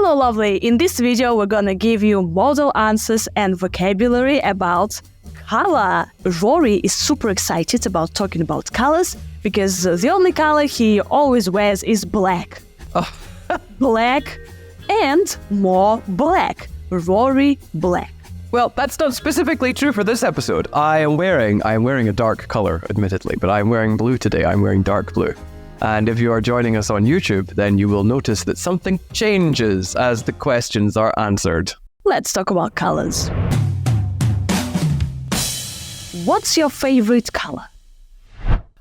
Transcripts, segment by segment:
Hello lovely! In this video we're gonna give you model answers and vocabulary about color. Rory is super excited about talking about colors because the only color he always wears is black. Oh. Black and more black. Rory black. Well, that's not specifically true for this episode. I am wearing a dark color, admittedly, but I'm wearing blue today. I'm wearing dark blue. And if you are joining us on YouTube, then you will notice that something changes as the questions are answered. Let's talk about colors. What's your favorite color?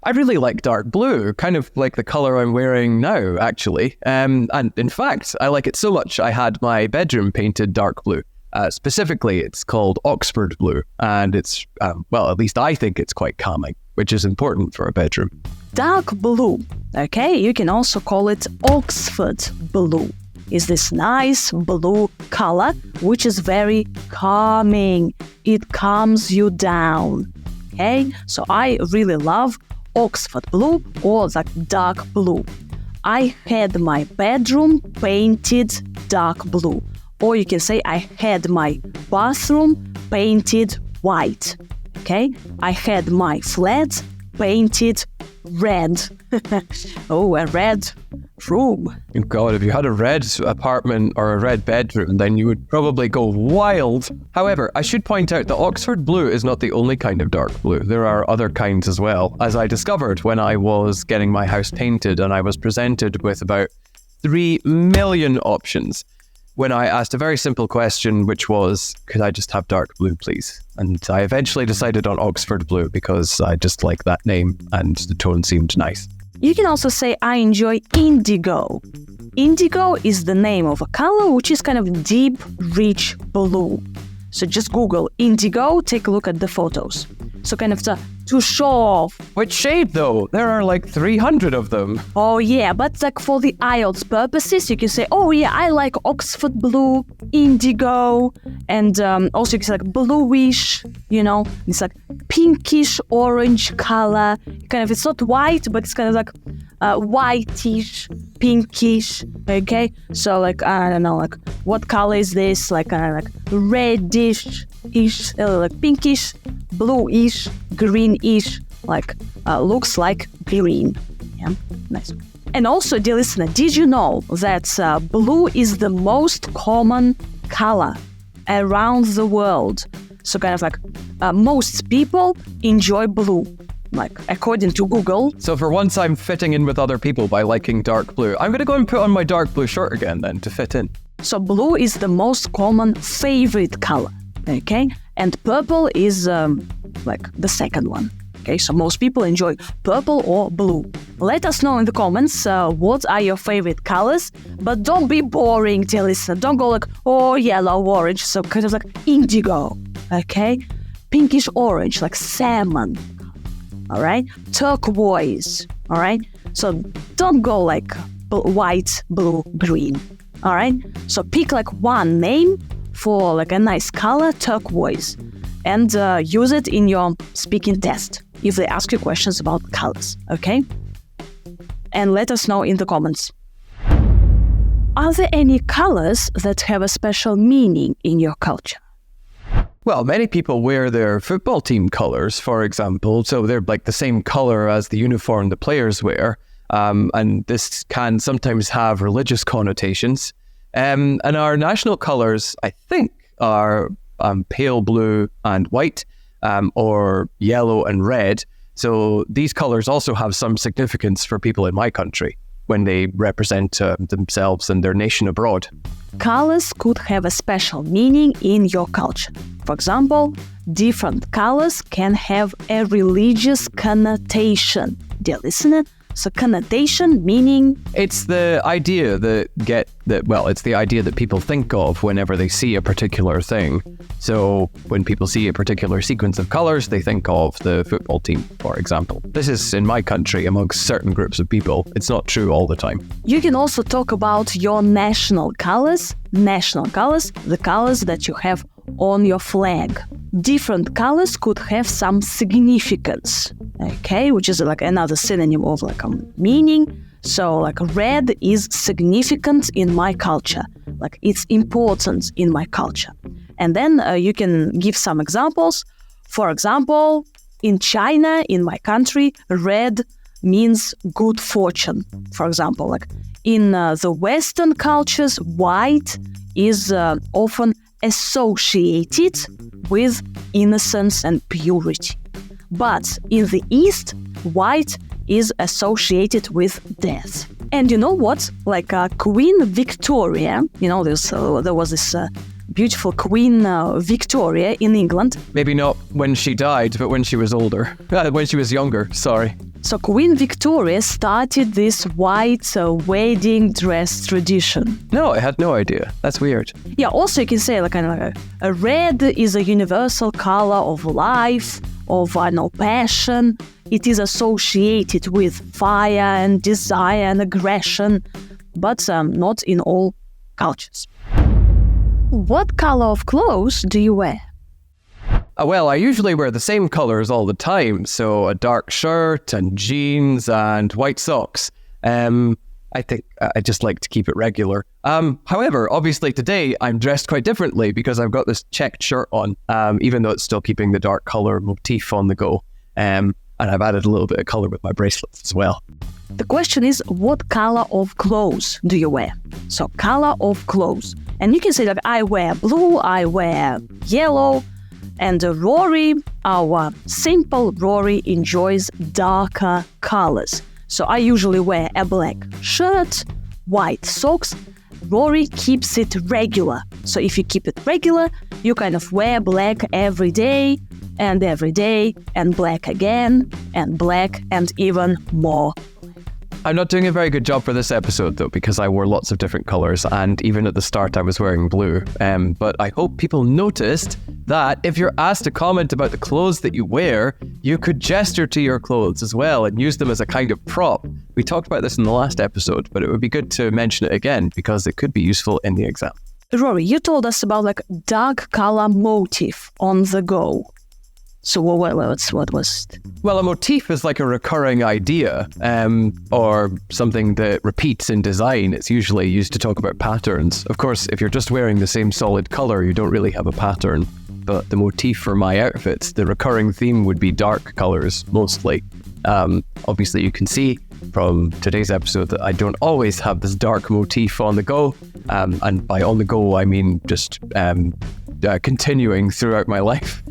I really like dark blue, kind of like the color I'm wearing now, actually. And in fact, I like it so much I had my bedroom painted dark blue. Specifically, it's called Oxford blue, and it's, well, at least I think it's quite calming, which is important for a bedroom. Dark blue, okay? You can also call it Oxford blue. Is this nice blue color, which is very calming. It calms you down, okay? So I really love Oxford blue or like dark blue. I had my bedroom painted dark blue. Or you can say I had my bathroom painted white, okay? I had my flat painted red. Oh, a red room. God, if you had a red apartment or a red bedroom, then you would probably go wild. However, I should point out that Oxford blue is not the only kind of dark blue. There are other kinds as well, as I discovered when I was getting my house painted and I was presented with about 3 million options when I asked a very simple question, which was, could I just have dark blue, please? And I eventually decided on Oxford blue because I just like that name and the tone seemed nice. You can also say, I enjoy indigo. Indigo is the name of a color which is kind of deep, rich blue. So just Google indigo, take a look at the photos. So kind of to show off. Which shade though? There are like 300 of them. Oh yeah, but like for the IELTS purposes, you can say, oh yeah, I like Oxford blue, indigo, and also you can say like bluish, you know, it's like pinkish orange color. Kind of, it's not white, but it's kind of like whitish, pinkish, okay? So like, I don't know, like what color is this? Like reddish-ish, like pinkish, bluish, greenish, like looks like green. Yeah, nice. And also, dear listener, did you know that blue is the most common color around the world? So kind of like most people enjoy blue. Like, according to Google. So for once I'm fitting in with other people by liking dark blue. I'm going to go and put on my dark blue shirt again then to fit in. So blue is the most common favorite color, okay? And purple is like the second one, okay? So most people enjoy purple or blue. Let us know in the comments what are your favorite colors, but don't be boring, dear listener. Don't go like, oh, yellow, orange, so kind of like indigo, okay? Pinkish orange, like salmon. All right, turquoise, all right? So don't go like white, blue, green, all right? So pick like one name for like a nice color, turquoise, and use it in your speaking test if they ask you questions about colors, okay? And let us know in the comments. Are there any colors that have a special meaning in your culture? Well, many people wear their football team colors, for example, so they're like the same color as the uniform the players wear, and this can sometimes have religious connotations. And our national colors, I think, are pale blue and white, or yellow and red. So these colors also have some significance for people in my country when they represent themselves and their nation abroad. Colors could have a special meaning in your culture. For example, different colors can have a religious connotation. Dear listener, so connotation meaning? It's the idea it's the idea that people think of whenever they see a particular thing. So when people see a particular sequence of colors, they think of the football team, for example. This is in my country amongst certain groups of people. It's not true all the time. You can also talk about your national colors. National colors, the colors that you have on your flag. Different colors could have some significance, okay, which is like another synonym of like a meaning. So like red is significant in my culture. like its importance in my culture. And then you can give some examples. For example, in China, in my country, red means good fortune. For example, like in the Western cultures, white is often associated with innocence and purity. But in the East, white is associated with death. And you know what? Like Queen Victoria, you know, there was this beautiful Queen Victoria in England. Maybe not when she died, but when she was older. When she was younger, sorry. So Queen Victoria started this white wedding dress tradition. No, I had no idea. That's weird. Yeah, also you can say like, kind of like a red is a universal color of life, of passion. It is associated with fire and desire and aggression, but not in all cultures. What color of clothes do you wear? Well, I usually wear the same colors all the time, so a dark shirt and jeans and white socks. I think I just like to keep it regular. However, obviously today I'm dressed quite differently because I've got this checked shirt on, even though it's still keeping the dark color motif on the go. And I've added a little bit of color with my bracelets as well. The question is, what color of clothes do you wear? So, color of clothes. And you can say like, I wear blue, I wear yellow. And Rory, our simple Rory, enjoys darker colors. So I usually wear a black shirt, white socks. Rory keeps it regular. So if you keep it regular, you kind of wear black every day, and black again, and black, and even more. I'm not doing a very good job for this episode, though, because I wore lots of different colors, and even at the start I was wearing blue. But I hope people noticed that if you're asked to comment about the clothes that you wear, you could gesture to your clothes as well and use them as a kind of prop. We talked about this in the last episode, but it would be good to mention it again because it could be useful in the exam. Rory, you told us about like dark color motif on the go. So what was it? Well, a motif is like a recurring idea or something that repeats in design. It's usually used to talk about patterns. Of course, if you're just wearing the same solid color, you don't really have a pattern. But the motif for my outfits, the recurring theme would be dark colors mostly. Obviously, you can see from today's episode that I don't always have this dark motif on the go. And by on the go, I mean just continuing throughout my life.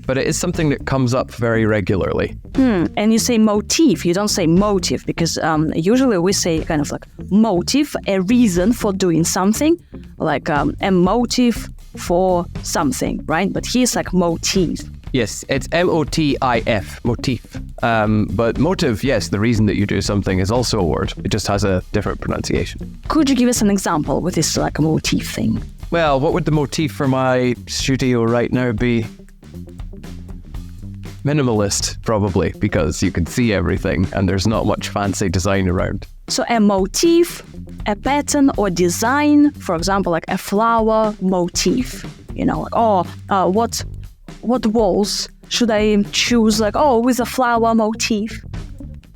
But it is something that comes up very regularly. And you say motif, you don't say motive, because usually we say kind of like motive, a reason for doing something, like a motive for something, right? But here's like motif. Yes, it's M-O-T-I-F, motif. But motive, yes, the reason that you do something is also a word. It just has a different pronunciation. Could you give us an example with this like motif thing? Well, what would the motif for my studio right now be? Minimalist, probably, because you can see everything and there's not much fancy design around. So a motif, a pattern or design, for example, like a flower motif. You know, like, what walls should I choose, like, with a flower motif?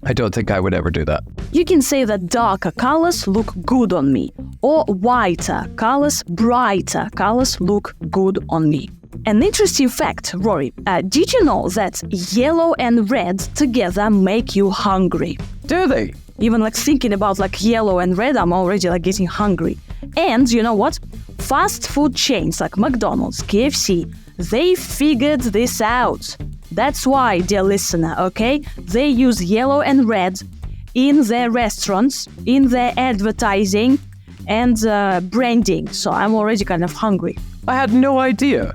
I don't think I would ever do that. You can say that darker colors look good on me, or whiter colors, brighter colors look good on me. An interesting fact, Rory, did you know that yellow and red together make you hungry? Do they? Even like thinking about like yellow and red, I'm already like getting hungry. And you know what? Fast food chains like McDonald's, KFC, they figured this out. That's why, dear listener, okay, they use yellow and red in their restaurants, in their advertising and branding. So I'm already kind of hungry. I had no idea.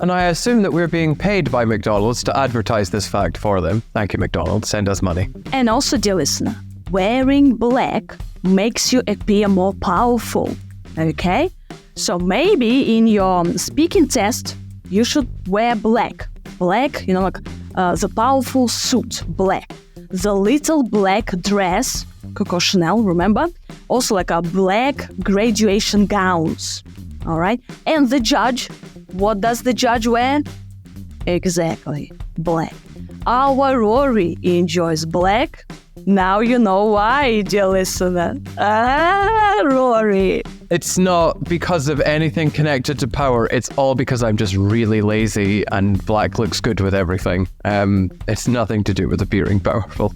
And I assume that we're being paid by McDonald's to advertise this fact for them. Thank you, McDonald's. Send us money. And also, dear listener, wearing black makes you appear more powerful, okay? So maybe in your speaking test, you should wear black. Black, you know, like the powerful suit, black. The little black dress, Coco Chanel, remember? Also like a black graduation gowns, all right? And the judge, what does the judge wear? Exactly, black. Our Rory enjoys black Now you know why, dear listener. Rory. It's not because of anything connected to power. It's all because I'm just really lazy and black looks good with everything. It's nothing to do with appearing powerful.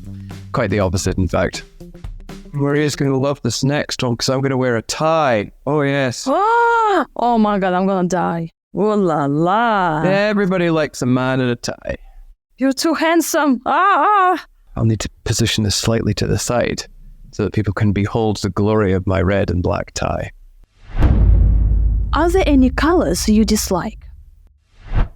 Quite the opposite, in fact. Maria's going to love this next one because I'm going to wear a tie. Oh, yes. Oh my God, I'm going to die. Ooh la la. Everybody likes a man in a tie. You're too handsome. I'll need to position this slightly to the side so that people can behold the glory of my red and black tie. Are there any colors you dislike?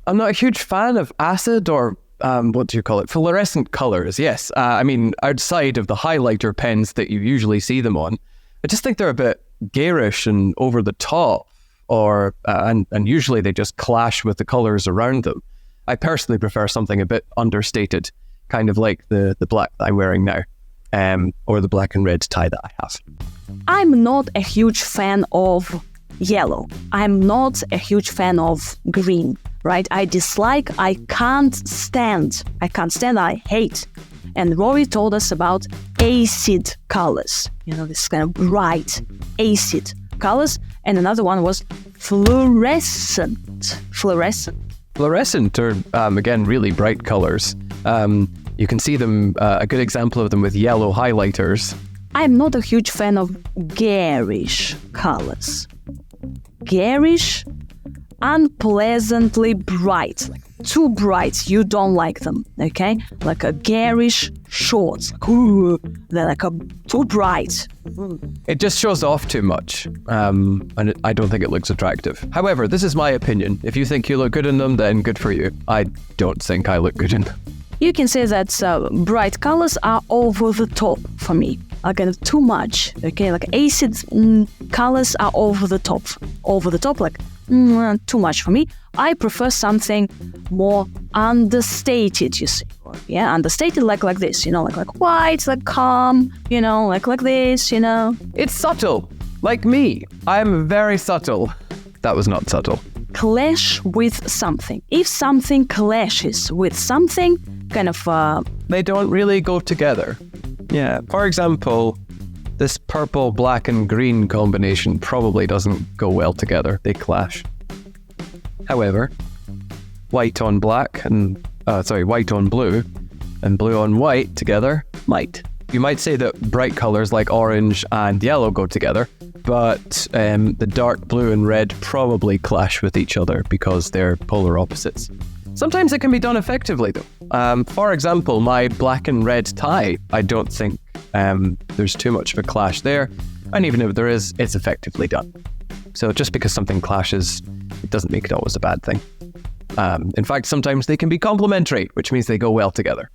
I'm not a huge fan of acid or, fluorescent colors, yes. I mean, outside of the highlighter pens that you usually see them on, I just think they're a bit garish and over the top, and usually they just clash with the colors around them. I personally prefer something a bit understated, kind of like the black that I'm wearing now, or the black and red tie that I have. I'm not a huge fan of yellow. I'm not a huge fan of green, right? I can't stand, I hate. And Rory told us about acid colors, this kind of bright acid colors. And another one was fluorescent. Fluorescent are, again, really bright colors. You can see them, a good example of them with yellow highlighters. I'm not a huge fan of garish colors. Garish, unpleasantly bright, like too bright, you don't like them, okay? Like a garish shorts, they're like too bright. It just shows off too much, and I don't think it looks attractive. However, this is my opinion. If you think you look good in them, then good for you. I don't think I look good in them. You can say that bright colors are over the top for me. Like kind of too much, okay? Like acid colors are over the top, like too much for me. I prefer something more understated, you see. Yeah, understated like this, like white, like calm, like this, It's subtle, like me. I'm very subtle. That was not subtle. Clash with something. If something clashes with something, kind of... They don't really go together. Yeah, for example, this purple, black and green combination probably doesn't go well together. They clash. However, white on black and, white on blue and blue on white together might. You might say that bright colors like orange and yellow go together, but the dark blue and red probably clash with each other because they're polar opposites. Sometimes it can be done effectively, though. For example, my black and red tie, I don't think there's too much of a clash there. And even if there is, it's effectively done. So just because something clashes, it doesn't make it always a bad thing. In fact, sometimes they can be complementary, which means they go well together.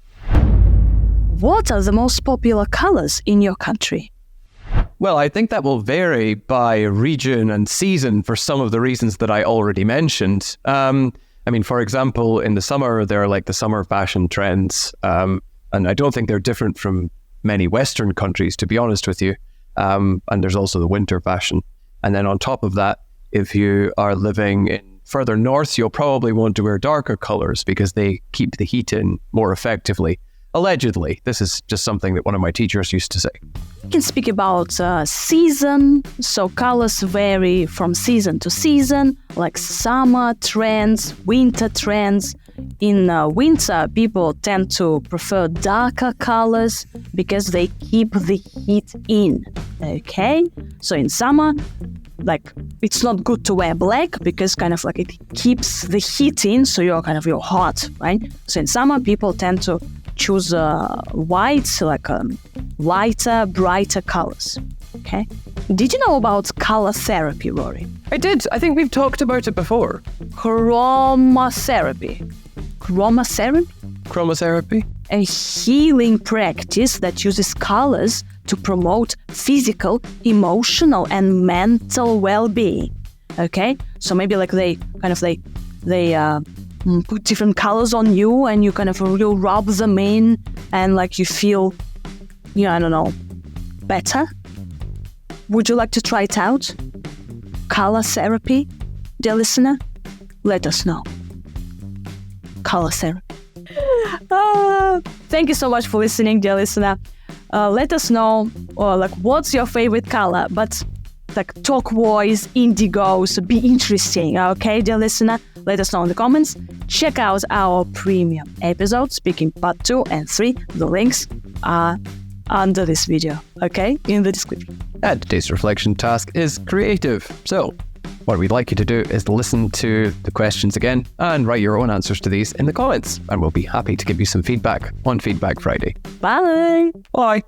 What are the most popular colors in your country? Well, I think that will vary by region and season for some of the reasons that I already mentioned. For example, in the summer, there are like the summer fashion trends. And I don't think they're different from many Western countries, to be honest with you. And there's also the winter fashion. And then on top of that, if you are living in further north, you'll probably want to wear darker colors because they keep the heat in more effectively. Allegedly. This is just something that one of my teachers used to say. We can speak about season. So colors vary from season to season, like summer trends, winter trends. In winter, people tend to prefer darker colors because they keep the heat in, okay? So in summer, it's not good to wear black because it keeps the heat in, so you're hot, right? So in summer, people tend to choose white, lighter, brighter colors. Okay. Did you know about color therapy, Rory? I did. I think we've talked about it before. Chromotherapy. Chromotherapy? A healing practice that uses colors to promote physical, emotional, and mental well-being. Okay. So maybe they put different colors on you and you you rub them in and you feel, better. Would you like to try it out? Color therapy, dear listener? Let us know. Color therapy. Thank you so much for listening, dear listener. let us know, or like, what's your favorite color? But like turquoise, indigo, so be interesting, okay, dear listener? Let us know in the comments. Check out our premium episodes, speaking part 2 and 3. The links are under this video, okay, in the description. And today's reflection task is creative. So, what we'd like you to do is listen to the questions again and write your own answers to these in the comments. And we'll be happy to give you some feedback on Feedback Friday. Bye! Bye!